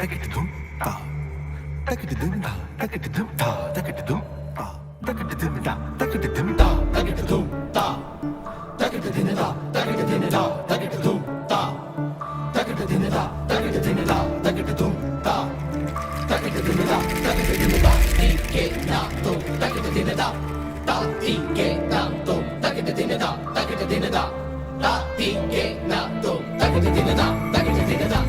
தக்கிட்டதும் தா தக்கிட்டதும் தா தக்கிட்டதும் தா தக்கிட்டதும் தா தக்கிட்டதும் தா தக்கிட்டதும் தா தக்கிட்டதும் தா தக்கிட்டதும் தா தக்கிட்டதும் தா தக்கிட்டதும் தா தக்கிட்டதும் தா தக்கிட்டதும் தா தக்கிட்டதும் தா தக்கிட்டதும் தா தக்கிட்டதும் தா தீகே நாதோ தக்கிட்டதும் தா தா தீகே நாதோ தக்கிட்டதும் தா தக்கிட்டதும் தா தா தீகே நாதோ தக்கிட்டதும் தா தக்கிட்டதும் தா.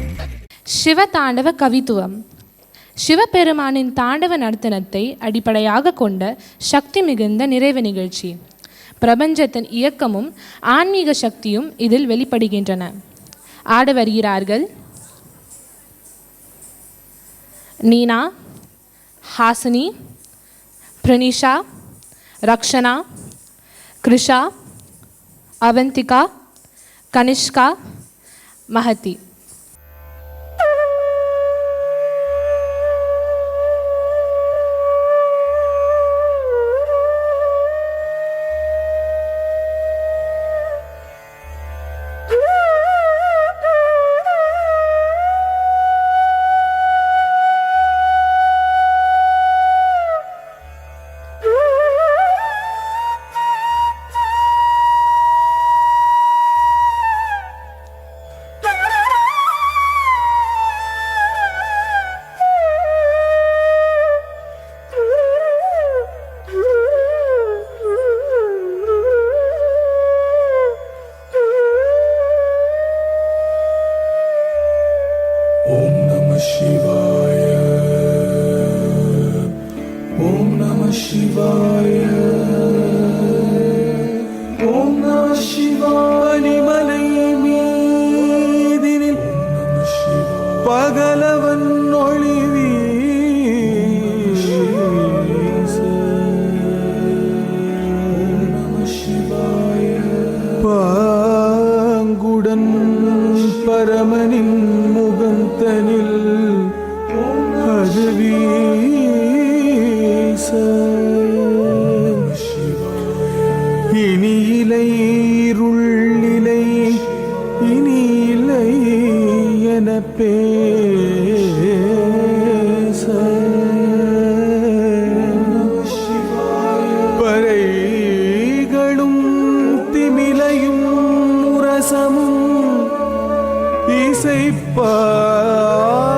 சிவதாண்டவ கவித்துவம். சிவபெருமானின் தாண்டவ நர்த்தனத்தை அடிப்படையாக கொண்ட சக்தி மிகுந்த நிறைவு நிகழ்ச்சி. பிரபஞ்சத்தின் இயக்கமும் ஆன்மீக சக்தியும் இதில் வெளிப்படுகின்றன. ஆட வருகிறார்கள் நீனா, ஹாசினி, பிரனிஷா, ரக்ஷனா, கிருஷா, அவந்திகா, கனிஷ்கா, மஹதி. ஓம் நம சிவாய ஓம் நம சிவாய ஓம் நம சிவாய மலை மீதினில் பகலவன் ஒளி வீச. ஓம் நம சிவாய பாங்குடன் பரமனின் முகந்தனில் அது வீச. இனி இலை இருளிலை இனி இலை என பேச. பறைகளும் திமிலையும் முரசமும்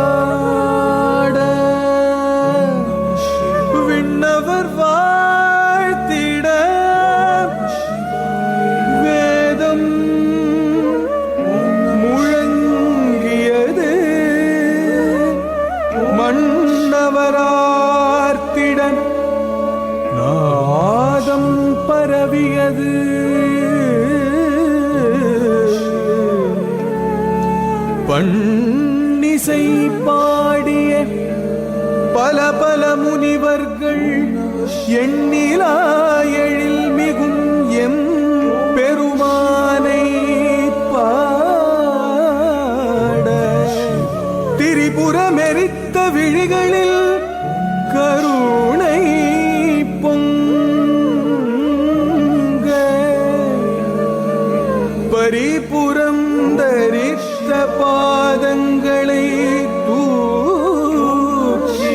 இசைப்பாட விண்ணவர் வாழ்த்திட வேதம் முழங்கியது மன்னவரார்த்திட நாதம் பரவியது. பன்னிசை பாடிய பல பல முனிவர்கள் எண்ணிலா எழில் மிகும் எம் பெருமானை பாட திரிபுரமெரித்த விழிகளில் கருணை பொங்க பரிபுரம் தரித்த பாதங்களை தூக்கி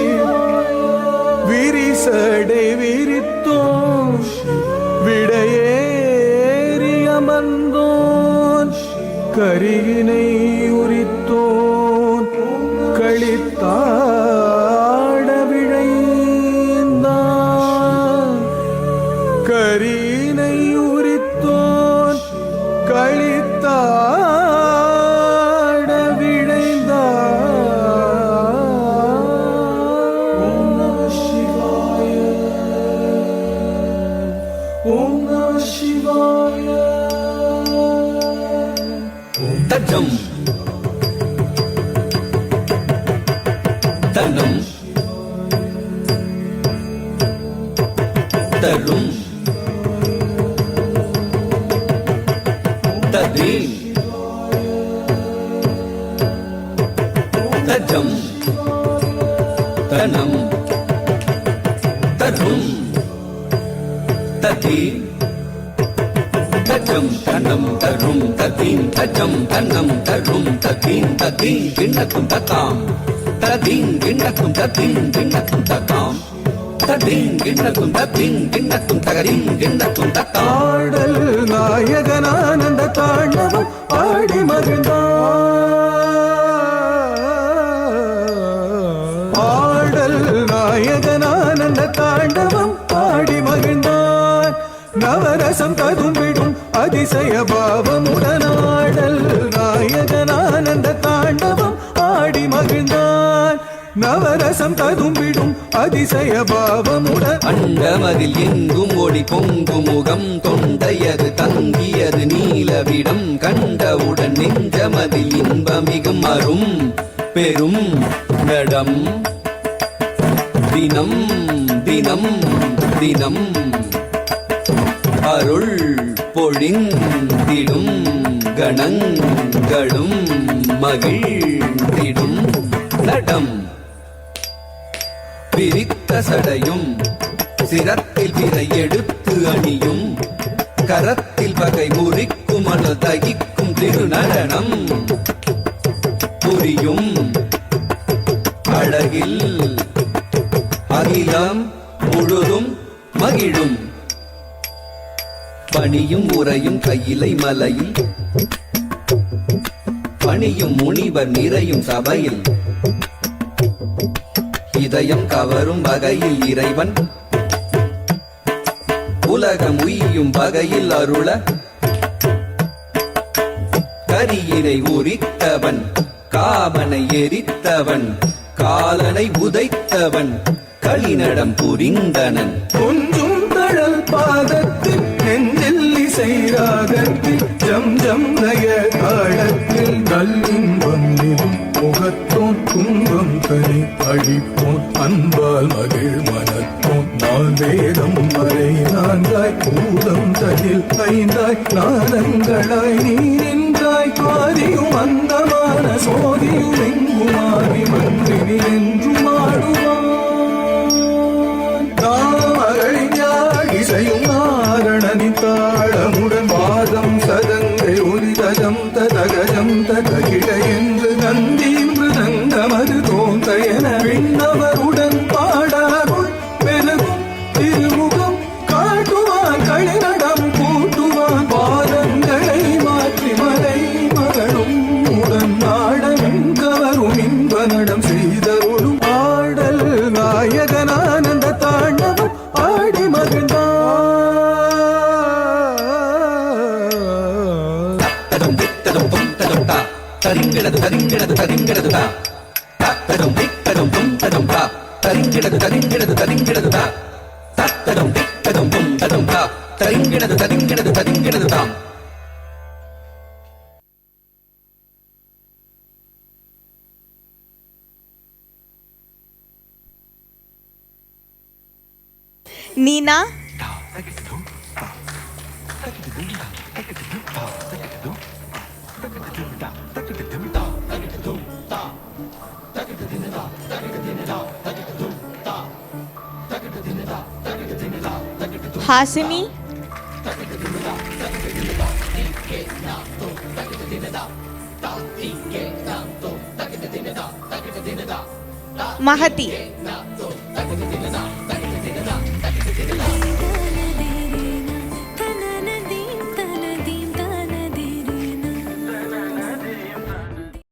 விரிசடை விரித்தோம் விடையேறி அமர்ந்தோன் கரியினை உரித்தோன் களித்தாட விழைந்தான். கரியினை உரித்தோன் களித்தாட விழைந்தான். ஓம் நம சிவாய ஓம் நம சிவாய ஓம் தஜம் தனம் தரும் ததீம் தஜம் தனம் தரும் ததீம் தஜம் தனம் தரும் ததீம் தஜம் தனம் தரும் ததீம் ததீம் கிண்ணக்கும் ததாம் ததீம் கிண்ணக்கும் ததீம் கிண்ணக்கும் ததாம் ததீம் கிண்ணக்கும் ததீம் கிண்ணக்கும் தகரீம் கிண்ணக்கும் ததாம். ஆடல் நாயகனானந்த தாண்டவம் ஆடி மகிழ்ந்தான். ஆடல் நாயகனானந்த தாண்டவம் ஆடி மகிழ்ந்தான். நவரசம் ததும்பிடும் அதிசய பாவமுடனாடல் நாயகனானந்த தாண்டவம் ஆடி மகிழ்ந்தான். நவரசம் ததும்பிடும் அதிசய பாவமுடன் அண்டமதில் எங்கும் ஒளி பொங்கும் முகம் தொண்டையது தங்கியது நீலவிடம் கண்டவுடன் நெஞ்சமதில் இன்பமிகும் அரும் பெரும் நடம் தினம் தினம் தினம் அருள் பொழிந்திடும் கணங்களும் மகிழ்ந்திடும் நடம் பிரித்த சடையும் சிரத்தில் பிறை எடுத்து அணியும் கரத்தில் பகை முறிக்கும் அணு தகிக்கும் திருநடனம் புரியும் அழகில் அகிலம் முழுதும் மகிழும் பணியும் உரையும் கையிலை மலையில் பணியும் முனிவர் நிறையும் சபையில் இதயம் கவரும் வகையில் இறைவன் உலகம் உய்யும் வகையில் அருள கரியினை உரித்தவன் காமனை எரித்தவன் காலனை உதைத்தவன் களிநடம் புரிந்தனன். கொஞ்சும் தழல் பாதத்தில் நெஞ்சில் இசை ராகத்தில் ஜம் ஜம் லய தாளத்தில் நல்லின்பம் நிலும் முகத்தோன் துன்பம் தனி அழிப்போன் அன்பால் மகிழ் மனத்தோன் நான் வேதம் வரை நான்காய் பூதம் தனில் ஐந்தாய் நாதங்களாய் நீ நின்றாய் பாதியும் அந்தமான சோதியும் எங்குமாறி மன்றினி என்றும் ஆடுவான். இசையும் நாரணனின் தாளமுடன் பாதம் சதங்கை ஒலிதஜம் ததகஜம் ததகிட என்று நந்தியும் மிருதங்கமது தோன்ற என விண்ணவருடன் பாடாருள் பெருகும் திருமுகம் காட்டுவான் களிநடம் கூட்டுவான் பாதங்களை மாற்றி மலை மகளும் உடன் நாடனும் கவரும் இன்ப நடம் செய்தருளும் ஆடல் நாயகனானந்த தாண்டவம் ஆடி மகிழ்ந்தான். தரிங்கிடது தரிங்கிடது தரிங்கிடது தா தத்தடம் திக்கடம் பும் தடம் தா தரிங்கிடது தரிங்கிடது தரிங்கிடது தா தத்தடம் திக்கடம் பும் தடம் தா தரிங்கிடது தரிங்கிடது தரிங்கிடது தாம். நீனா ஹாசினி மஹதி